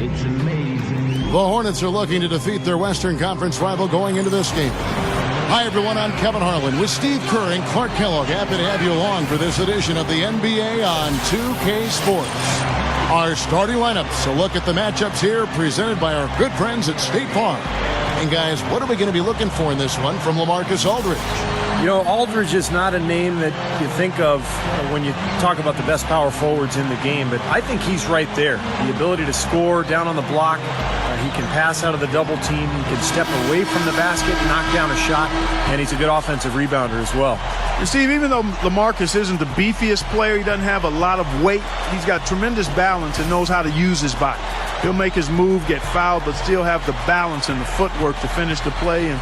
The Hornets are looking to defeat their Western Conference rival going into this game. Hi, everyone. I'm Kevin Harlan with Steve Kerr and Clark Kellogg. Happy to have you along for this edition of the NBA on 2K Sports. Our starting lineups. A look at the matchups here presented by our good friends at State Farm. And, guys, what are we going to be looking for in this one from LaMarcus Aldridge? You know, Aldridge is not a name that you think of when you talk about the best power forwards in the game, but I think he's right there. The ability to score down on the block. He can pass out of the double team. He can step away from the basket, knock down a shot, and he's a good offensive rebounder as well. And Steve, even though LaMarcus isn't the beefiest player, he doesn't have a lot of weight, he's got tremendous balance and knows how to use his body. He'll make his move, get fouled, but still have the balance and the footwork to finish the play and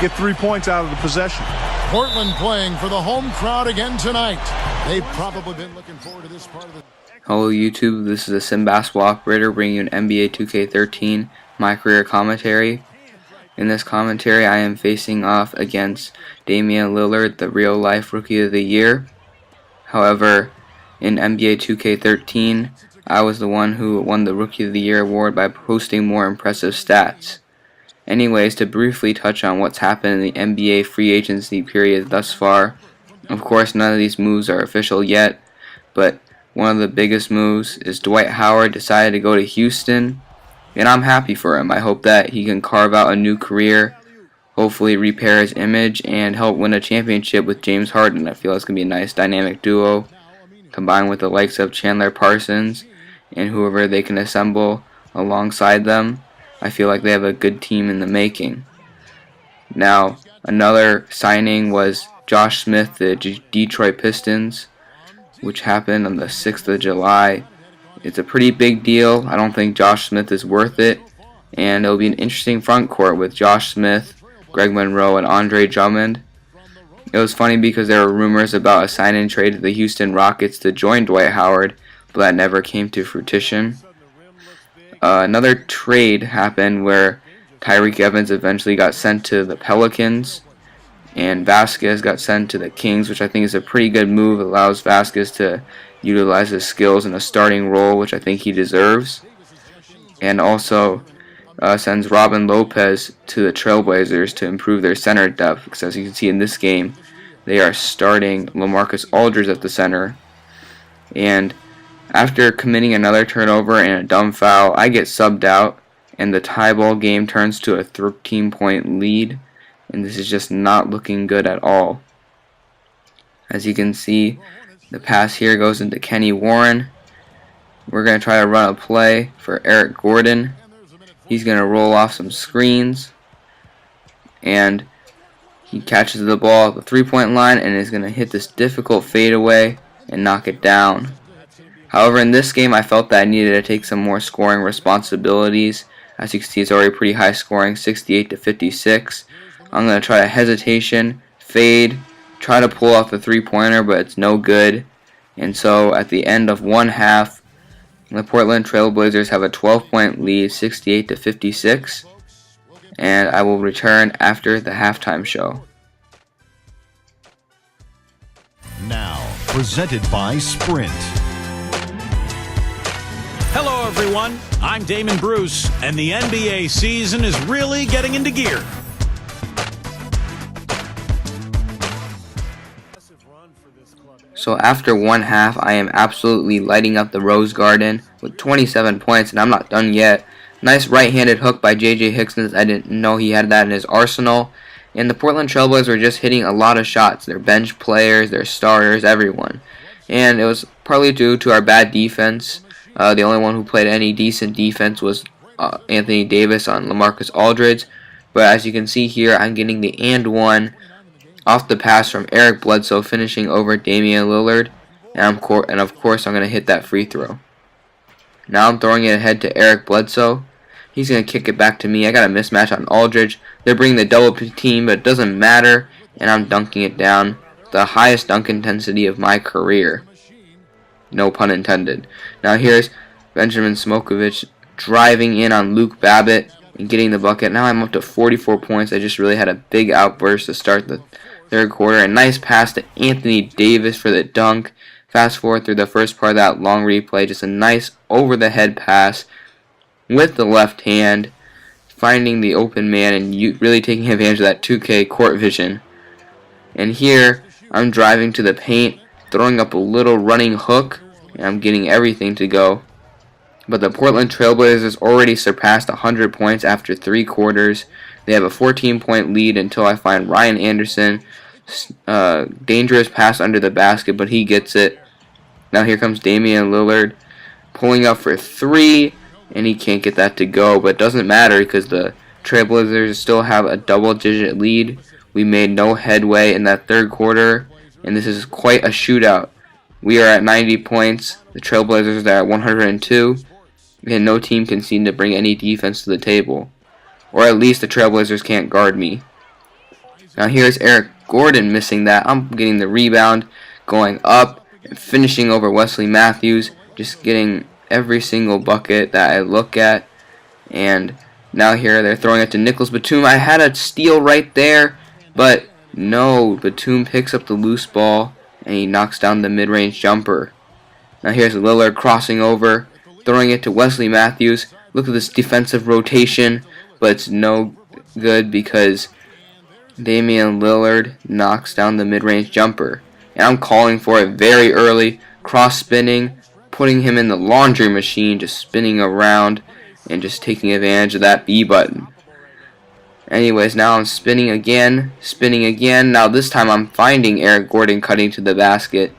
get 3 points out of the possession. Portland playing for the home crowd again tonight. They've probably been looking forward to this part of the... Hello YouTube, this is a Sim Basketball Operator bringing you an NBA 2K13, my career commentary. In this commentary I am facing off against Damian Lillard, the real life Rookie of the Year. However, in NBA 2K13, I was the one who won the Rookie of the Year award by posting more impressive stats. Anyways, to briefly touch on what's happened in the NBA free agency period thus far, of course none of these moves are official yet, but one of the biggest moves is Dwight Howard decided to go to Houston, and I'm happy for him. I hope that he can carve out a new career, hopefully repair his image, and help win a championship with James Harden. I feel it's going to be a nice dynamic duo, combined with the likes of Chandler Parsons and whoever they can assemble alongside them. I feel like they have a good team in the making. Now, another signing was Josh Smith, the Detroit Pistons, which happened on the 6th of July. It's a pretty big deal. I don't think Josh Smith is worth it, and it'll be an interesting front court with Josh Smith, Greg Monroe, and Andre Drummond. It was funny because there were rumors about a sign-and trade to the Houston Rockets to join Dwight Howard, but that never came to fruition. Another trade happened where Tyreke Evans eventually got sent to the Pelicans, and Vasquez got sent to the Kings, which I think is a pretty good move. It allows Vasquez to utilize his skills in a starting role, which I think he deserves. And also sends Robin Lopez to the Trailblazers to improve their center depth, because as you can see in this game, they are starting LaMarcus Aldridge at the center. And after committing another turnover and a dumb foul, I get subbed out, and the tie ball game turns to a 13-point lead. And this is just not looking good at all. As you can see, the pass here goes into Kenny Warren. We're going to try to run a play for Eric Gordon. He's going to roll off some screens, and he catches the ball at the three-point line and is going to hit this difficult fadeaway and knock it down. However, in this game I felt that I needed to take some more scoring responsibilities. As you can see, it's already pretty high scoring, 68 to 56. I'm going to try a hesitation, fade, try to pull off the three-pointer, but it's no good. And so at the end of one half, the Portland Trailblazers have a 12-point lead, 68 to 56. And I will return after the halftime show. Now, presented by Sprint. Hello everyone, I'm Damon Bruce, and the NBA season is really getting into gear. So after one half, I am absolutely lighting up the Rose Garden with 27 points, and I'm not done yet. Nice right-handed hook by J.J. Hickson. I didn't know he had that in his arsenal. And the Portland Trailblazers were just hitting a lot of shots. Their bench players, their starters, everyone. And it was partly due to our bad defense. The only one who played any decent defense was Anthony Davis on LaMarcus Aldridge. But as you can see here, I'm getting the and one off the pass from Eric Bledsoe, finishing over Damian Lillard. And of course, I'm going to hit that free throw. Now I'm throwing it ahead to Eric Bledsoe. He's going to kick it back to me. I got a mismatch on Aldridge. They're bringing the double team, but it doesn't matter. And I'm dunking it down. The highest dunk intensity of my career. No pun intended. Now here's Benjamin Smokovich driving in on Luke Babbitt and getting the bucket. Now I'm up to 44 points. I just really had a big outburst to start the third quarter. A nice pass to Anthony Davis for the dunk. Fast forward through the first part of that long replay. Just a nice over-the-head pass with the left hand, finding the open man and really taking advantage of that 2K court vision. And here, I'm driving to the paint, throwing up a little running hook, and I'm getting everything to go. But the Portland Trailblazers already surpassed 100 points after 3 quarters. They have a 14-point lead until I find Ryan Anderson. Dangerous pass under the basket, but he gets it. Now here comes Damian Lillard pulling up for 3, and he can't get that to go. But it doesn't matter because the Trailblazers still have a double-digit lead. We made no headway in that third quarter, and this is quite a shootout. We are at 90 points. The Trailblazers are at 102. And no team can seem to bring any defense to the table. Or at least the Trailblazers can't guard me. Now here's Eric Gordon missing that. I'm getting the rebound, going up, and finishing over Wesley Matthews. Just getting every single bucket that I look at. And now here they're throwing it to Nicholas Batum. I had a steal right there, but no. Batum picks up the loose ball, and he knocks down the mid-range jumper. Now here's Lillard crossing over, throwing it to Wesley Matthews. Look at this defensive rotation, but it's no good because Damian Lillard knocks down the mid-range jumper. And I'm calling for it very early, cross-spinning, putting him in the laundry machine, just spinning around and just taking advantage of that B button. Anyways, now I'm spinning again. Now this time I'm finding Eric Gordon cutting to the basket.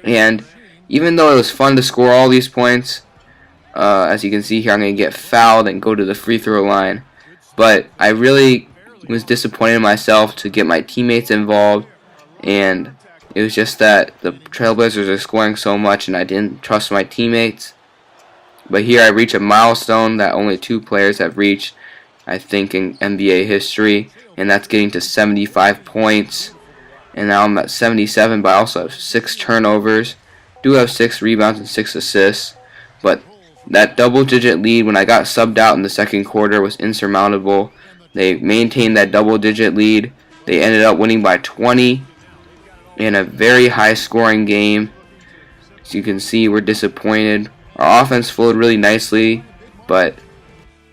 And even though it was fun to score all these points, as you can see here, I'm going to get fouled and go to the free throw line. But I really was disappointed in myself to get my teammates involved, and it was just that the Trailblazers are scoring so much and I didn't trust my teammates. But here I reach a milestone that only 2 players have reached, I think, in NBA history, and that's getting to 75 points. And now I'm at 77, but I also have 6 turnovers. Do have 6 rebounds and 6 assists, but that double-digit lead when I got subbed out in the second quarter was insurmountable. They maintained that double-digit lead. They ended up winning by 20 in a very high-scoring game. As you can see, we're disappointed. Our offense flowed really nicely, but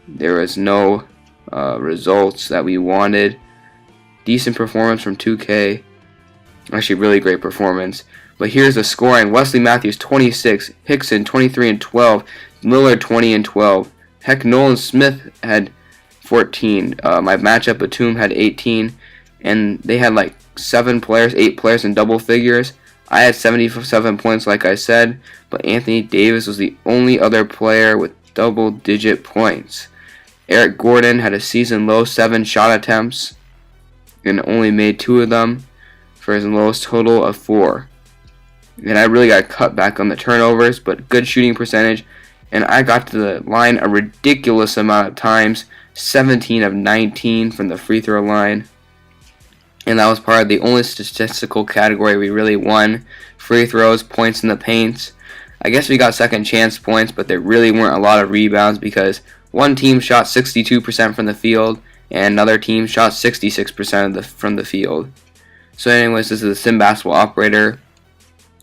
there was no results that we wanted. Decent performance from 2K. Actually, really great performance. But here's the scoring. Wesley Matthews 26, Hickson 23 and 12, Lillard 20 and 12. Heck, Nolan Smith had 14. My matchup Batum had 18, and they had like 8 players in double figures. I had 77 points, like I said, but Anthony Davis was the only other player with double-digit points. Eric Gordon had a season-low 7 shot attempts and only made 2 of them for his lowest total of 4. And I really got cut back on the turnovers, but good shooting percentage. And I got to the line a ridiculous amount of times, 17 of 19 from the free throw line. And that was part of the only statistical category we really won. Free throws, points in the paints. I guess we got second chance points, but there really weren't a lot of rebounds because one team shot 62% from the field and another team shot 66% from the field. So anyways, this is the Sim Basketball Operator.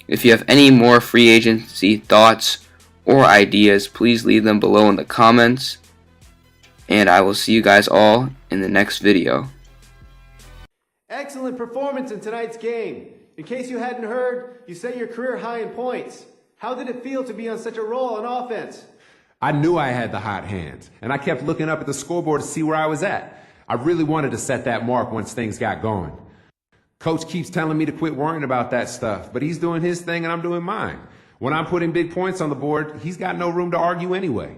If you have any more free agency thoughts or ideas, please leave them below in the comments. And I will see you guys all in the next video. Excellent performance in tonight's game. In case you hadn't heard, you set your career high in points. How did it feel to be on such a roll on offense? I knew I had the hot hands, and I kept looking up at the scoreboard to see where I was at. I really wanted to set that mark once things got going. Coach keeps telling me to quit worrying about that stuff, but he's doing his thing and I'm doing mine. When I'm putting big points on the board, he's got no room to argue anyway.